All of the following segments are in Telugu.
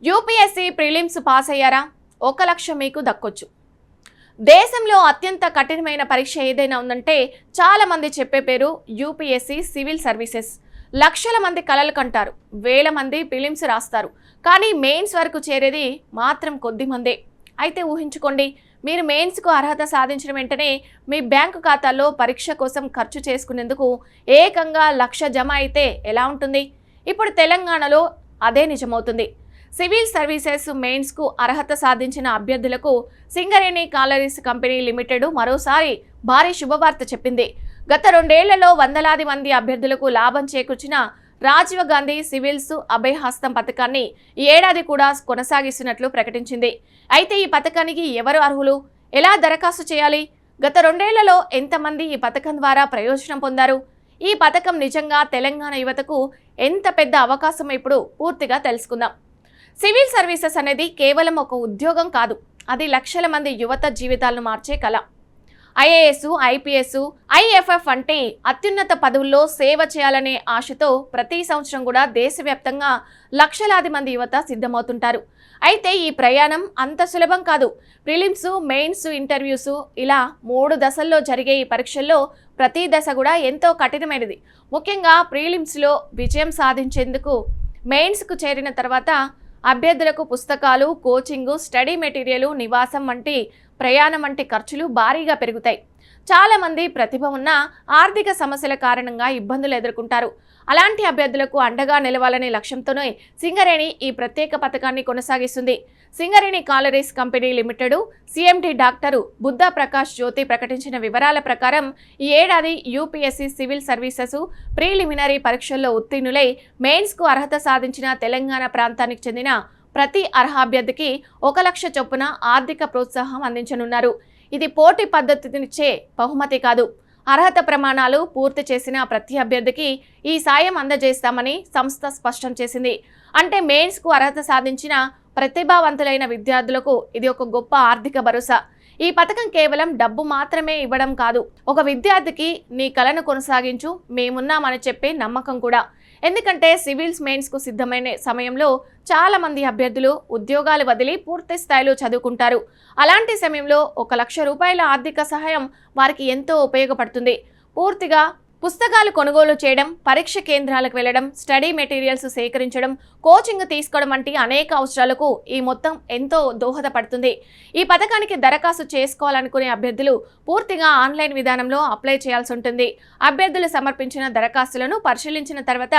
యూపీఎస్సీ ప్రిలిమ్స్ పాస్ అయ్యారా? 1 లక్ష మీకు దక్కొచ్చు. దేశంలో అత్యంత కఠినమైన పరీక్ష ఏదైనా ఉందంటే చాలా మంది చెప్పే పేరు యూపీఎస్సీ సివిల్ సర్వీసెస్. లక్షల మంది కలలు కంటారు, వేల మంది ప్రిలిమ్స్ రాస్తారు. కానీ మెయిన్స్ వరకు చేరేది మాత్రం కొద్ది మందే. అయితే ఊహించుకోండి, మీరు మెయిన్స్కు అర్హత సాధించిన వెంటనే మీ బ్యాంకు ఖాతాల్లో పరీక్ష కోసం ఖర్చు చేసుకునేందుకు ఏకంగా 1 లక్ష జమ అయితే ఎలా ఉంటుంది? ఇప్పుడు తెలంగాణలో అదే నిజమవుతుంది. సివిల్ సర్వీసెస్ మెయిన్స్కు అర్హత సాధించిన అభ్యర్థులకు సింగరేణి కాలరీస్ కంపెనీ లిమిటెడ్ మరోసారి భారీ శుభవార్త చెప్పింది. గత 2 ఏళ్లలో వందలాది మంది అభ్యర్థులకు లాభం చేకూర్చిన రాజీవ్ గాంధీ సివిల్స్ అభయహస్తం పథకాన్ని ఈ ఏడాది కూడా కొనసాగిస్తున్నట్లు ప్రకటించింది. అయితే ఈ పథకానికి ఎవరు అర్హులు, ఎలా దరఖాస్తు చేయాలి, గత 2 ఏళ్లలో ఎంతమంది ఈ పథకం ద్వారా ప్రయోజనం పొందారు, ఈ పథకం నిజంగా తెలంగాణ యువతకు ఎంత పెద్ద అవకాశం, ఇప్పుడు పూర్తిగా తెలుసుకుందాం. సివిల్ సర్వీసెస్ అనేది కేవలం ఒక ఉద్యోగం కాదు, అది లక్షల మంది యువత జీవితాలను మార్చే కళ. ఐఏఎస్, ఐపీఎస్, ఐఎఫ్ఎఫ్ అంటే అత్యున్నత పదవుల్లో సేవ చేయాలనే ఆశతో ప్రతి సంవత్సరం కూడా దేశవ్యాప్తంగా లక్షలాది మంది యువత సిద్ధమవుతుంటారు. అయితే ఈ ప్రయాణం అంత సులభం కాదు. ప్రిలిమ్స్, మెయిన్స్, ఇంటర్వ్యూస్ ఇలా 3 దశల్లో జరిగే ఈ పరీక్షల్లో ప్రతి దశ కూడా ఎంతో కఠినమైనది. ముఖ్యంగా ప్రిలిమ్స్లో విజయం సాధించేందుకు మెయిన్స్కు చేరిన తర్వాత అభ్యర్థులకు పుస్తకాలు, కోచింగ్, స్టడీ మెటీరియల్, నివాసం వంటి ప్రయాణం వంటి ఖర్చులు భారీగా పెరుగుతాయి. చాలామంది ప్రతిభ ఉన్న ఆర్థిక సమస్యల కారణంగా ఇబ్బందులు ఎదుర్కొంటారు. అలాంటి అభ్యర్థులకు అండగా నిలవాలనే లక్ష్యంతోనే సింగరేణి ఈ ప్రత్యేక పథకాన్ని కొనసాగిస్తుంది. Singareni collieries company limited CMD doctor Buddha Prakash Jyothi ప్రకటించిన వివరాల ప్రకారం ఈ ఏడాది యూపీఎస్సీ సివిల్ సర్వీసెస్ ప్రిలిమినరీ పరీక్షల్లో ఉత్తీర్ణులై మెయిన్స్కు అర్హత సాధించిన తెలంగాణ ప్రాంతానికి చెందిన ప్రతి అర్హ అభ్యర్థికి 1 లక్ష చొప్పున ఆర్థిక ప్రోత్సాహం అందించనున్నారు. ఇది పోటీ పద్ధతినిచ్చే బహుమతి కాదు. అర్హత ప్రమాణాలు పూర్తి చేసిన ప్రతి అభ్యర్థికి ఈ సాయం అందజేస్తామని సంస్థ స్పష్టం చేసింది. అంటే మెయిన్స్కు అర్హత సాధించిన ప్రతిభావంతులైన విద్యార్థులకు ఇది ఒక గొప్ప ఆర్థిక భరోసా. ఈ పథకం కేవలం డబ్బు మాత్రమే ఇవ్వడం కాదు, ఒక విద్యార్థికి నీ కలను కొనసాగించు, మేమున్నామని చెప్పే నమ్మకం కూడా. ఎందుకంటే సివిల్స్ మెయిన్స్కు సిద్ధమైన సమయంలో చాలా మంది అభ్యర్థులు ఉద్యోగాలు వదిలి పూర్తి స్థాయిలో చదువుకుంటారు. అలాంటి సమయంలో 1 లక్ష రూపాయల ఆర్థిక సహాయం వారికి ఎంతో ఉపయోగపడుతుంది. పూర్తిగా పుస్తకాలు కొనుగోలు చేయడం, పరీక్ష కేంద్రాలకు వెళ్లడం, స్టడీ మెటీరియల్స్ సేకరించడం, కోచింగ్ తీసుకోవడం వంటి అనేక అవసరాలకు ఈ మొత్తం ఎంతో దోహదపడుతుంది. ఈ పథకానికి దరఖాస్తు చేసుకోవాలనుకునే అభ్యర్థులు పూర్తిగా ఆన్లైన్ విధానంలో అప్లై చేయాల్సి ఉంటుంది. అభ్యర్థులు సమర్పించిన దరఖాస్తులను పరిశీలించిన తర్వాత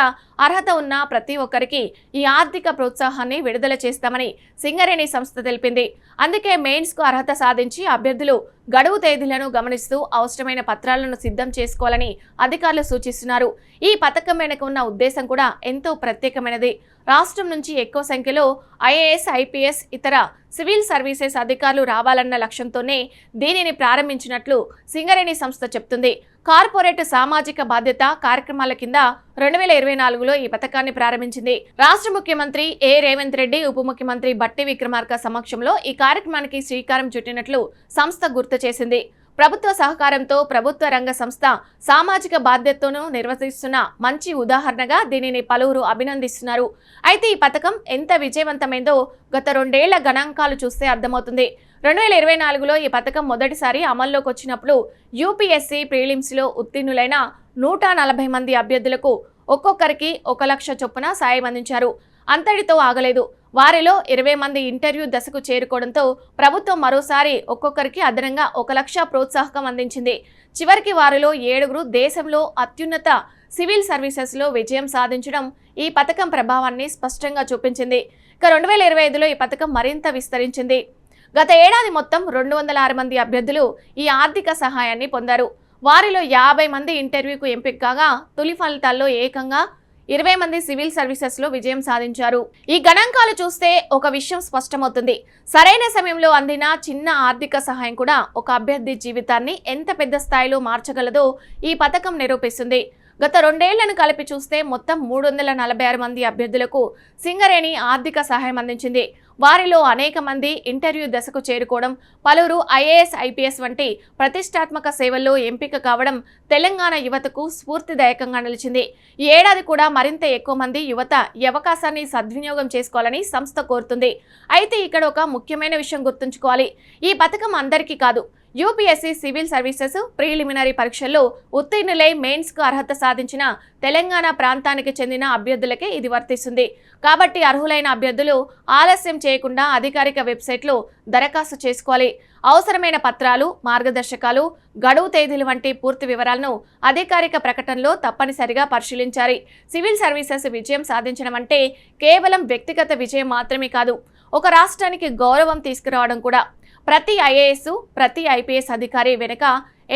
అర్హత ఉన్న ప్రతి ఒక్కరికి ఈ ఆర్థిక ప్రోత్సాహాన్ని విడుదల చేస్తామని సింగరేణి సంస్థ తెలిపింది. అందుకే మెయిన్స్కు అర్హత సాధించి అభ్యర్థులు గడువు తేదీలను గమనిస్తూ అవసరమైన పత్రాలను సిద్ధం చేసుకోవాలని అధికారులు సూచిస్తున్నారు. ఈ పథకం వెనుక ఉన్న ఉద్దేశం కూడా ఎంతో ప్రత్యేకమైనది. రాష్ట్రం నుంచి ఎక్కువ సంఖ్యలో ఐఏఎస్, ఐపీఎస్, ఇతర సివిల్ సర్వీసెస్ అధికారులు రావాలన్న లక్ష్యంతోనే దీనిని ప్రారంభించినట్లు సింగరేణి సంస్థ చెప్తుంది. కార్పొరేట్ సామాజిక బాధ్యత కార్యక్రమాల కింద 2024లో ఈ పథకాన్ని ప్రారంభించింది. రాష్ట్ర ముఖ్యమంత్రి ఏ రేవంత్ రెడ్డి, ఉప ముఖ్యమంత్రి బట్టి విక్రమార్క సమక్షంలో ఈ కార్యక్రమానికి శ్రీకారం చుట్టినట్లు సంస్థ గుర్తు చేసింది. ప్రభుత్వ సహకారంతో ప్రభుత్వ రంగ సంస్థ సామాజిక బాధ్యతను నిర్వహిస్తున్న మంచి ఉదాహరణగా దీనిని పలువురు అభినందిస్తున్నారు. అయితే ఈ పథకం ఎంత విజయవంతమైందో గత 2 ఏళ్ల గణాంకాలు చూస్తే అర్థమవుతుంది. 2024లో ఈ పథకం మొదటిసారి అమల్లోకి వచ్చినప్పుడు యూపీఎస్సీ ప్రిలిమ్స్లో ఉత్తీర్ణులైన 140 మంది అభ్యర్థులకు ఒక్కొక్కరికి 1 లక్ష చొప్పున సాయం అందించారు. అంతటితో ఆగలేదు. వారిలో 20 మంది ఇంటర్వ్యూ దశకు చేరుకోవడంతో ప్రభుత్వం మరోసారి ఒక్కొక్కరికి అదనంగా 1 లక్ష ప్రోత్సాహకం అందించింది. చివరికి వారిలో 7గురు దేశంలో అత్యున్నత సివిల్ సర్వీసెస్లో విజయం సాధించడం ఈ పథకం ప్రభావాన్ని స్పష్టంగా చూపించింది. ఇక 2025లో ఈ పథకం మరింత విస్తరించింది. గత ఏడాది మొత్తం 206 మంది అభ్యర్థులు ఈ ఆర్థిక సహాయాన్ని పొందారు. వారిలో 50 మంది ఇంటర్వ్యూకు ఎంపిక కాగా తొలి ఫలితాల్లో ఏకంగా 20 మంది సివిల్ సర్వీసెస్లో విజయం సాధించారు. ఈ గణాంకాలు చూస్తే ఒక విషయం స్పష్టమవుతుంది. సరైన సమయంలో అందిన చిన్న ఆర్థిక సహాయం కూడా ఒక అభ్యర్థి జీవితాన్ని ఎంత పెద్ద స్థాయిలో మార్చగలదో ఈ పథకం నిరూపిస్తుంది. గత 2 ఏళ్లను కలిపి చూస్తే మొత్తం 346 మంది అభ్యర్థులకు సింగరేణి ఆర్థిక సహాయం అందించింది. వారిలో అనేక మంది ఇంటర్వ్యూ దశకు చేరుకోవడం, పలువురు ఐఏఎస్, ఐపీఎస్ వంటి ప్రతిష్టాత్మక సేవల్లో ఎంపిక కావడం తెలంగాణ యువతకు స్ఫూర్తిదాయకంగా నిలిచింది. ఈ ఏడాది కూడా మరింత ఎక్కువ మంది యువత ఈ అవకాశాన్ని సద్వినియోగం చేసుకోవాలని సంస్థ కోరుతుంది. అయితే ఇక్కడ ఒక ముఖ్యమైన విషయం గుర్తుంచుకోవాలి. ఈ పథకం అందరికీ కాదు. యూపీఎస్సీ సివిల్ సర్వీసెస్ ప్రిలిమినరీ పరీక్షల్లో ఉత్తీర్ణులై మెయిన్స్కు అర్హత సాధించిన తెలంగాణ ప్రాంతానికి చెందిన అభ్యర్థులకే ఇది వర్తిస్తుంది. కాబట్టి అర్హులైన అభ్యర్థులు ఆలస్యం చేయకుండా అధికారిక వెబ్సైట్లో దరఖాస్తు చేసుకోవాలి. అవసరమైన పత్రాలు, మార్గదర్శకాలు, గడువు తేదీలు వంటి పూర్తి వివరాలను అధికారిక ప్రకటనలో తప్పనిసరిగా పరిశీలించాలి. సివిల్ సర్వీసెస్ విజయం సాధించడం అంటే కేవలం వ్యక్తిగత విజయం మాత్రమే కాదు, ఒక రాష్ట్రానికి గౌరవం తీసుకురావడం కూడా. ప్రతి ఐఏఎస్, ప్రతి ఐపీఎస్ అధికారి వెనుక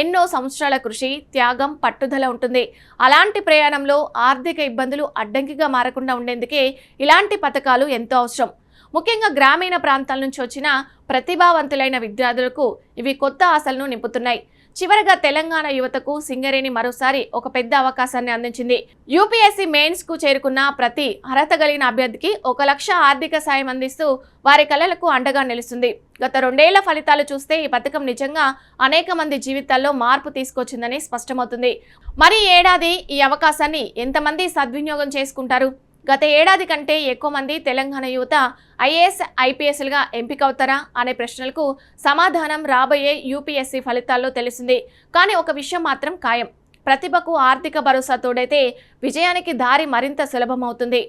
ఎన్నో సంవత్సరాల కృషి, త్యాగం, పట్టుదల ఉంటుంది. అలాంటి ప్రయాణంలో ఆర్థిక ఇబ్బందులు అడ్డంకిగా మారకుండా ఉండేందుకే ఇలాంటి పథకాలు ఎంతో అవసరం. ముఖ్యంగా గ్రామీణ ప్రాంతాల నుంచి వచ్చిన ప్రతిభావంతులైన విద్యార్థులకు ఇవి కొత్త ఆశలను నింపుతున్నాయి. చివరగా తెలంగాణ యువతకు సింగరేణి మరోసారి ఒక పెద్ద అవకాశాన్ని అందించింది. యూపీఎస్సీ మెయిన్స్ కు చేరుకున్న ప్రతి అర్హత కలిగిన అభ్యర్థికి 1 లక్ష ఆర్థిక సాయం అందిస్తూ వారి కలలకు అండగా నిలుస్తుంది. గత 2 ఏళ్ల ఫలితాలు చూస్తే ఈ పథకం నిజంగా అనేక మంది జీవితాల్లో మార్పు తీసుకొచ్చిందని స్పష్టమవుతుంది. మరి ఈ ఏడాది ఈ అవకాశాన్ని ఎంతమంది సద్వినియోగం చేసుకుంటారు? గత ఏడాది కంటే ఎక్కువ మంది తెలంగాణ యువత ఐఏఎస్, ఐపీఎస్లుగా ఎంపికవుతారా అనే ప్రశ్నలకు సమాధానం రాబోయే యూపీఎస్సీ ఫలితాల్లో తెలిసింది. కానీ ఒక విషయం మాత్రం ఖాయం: ప్రతిభకు ఆర్థిక భరోసా తోడైతే విజయానికి దారి మరింత సులభమవుతుంది.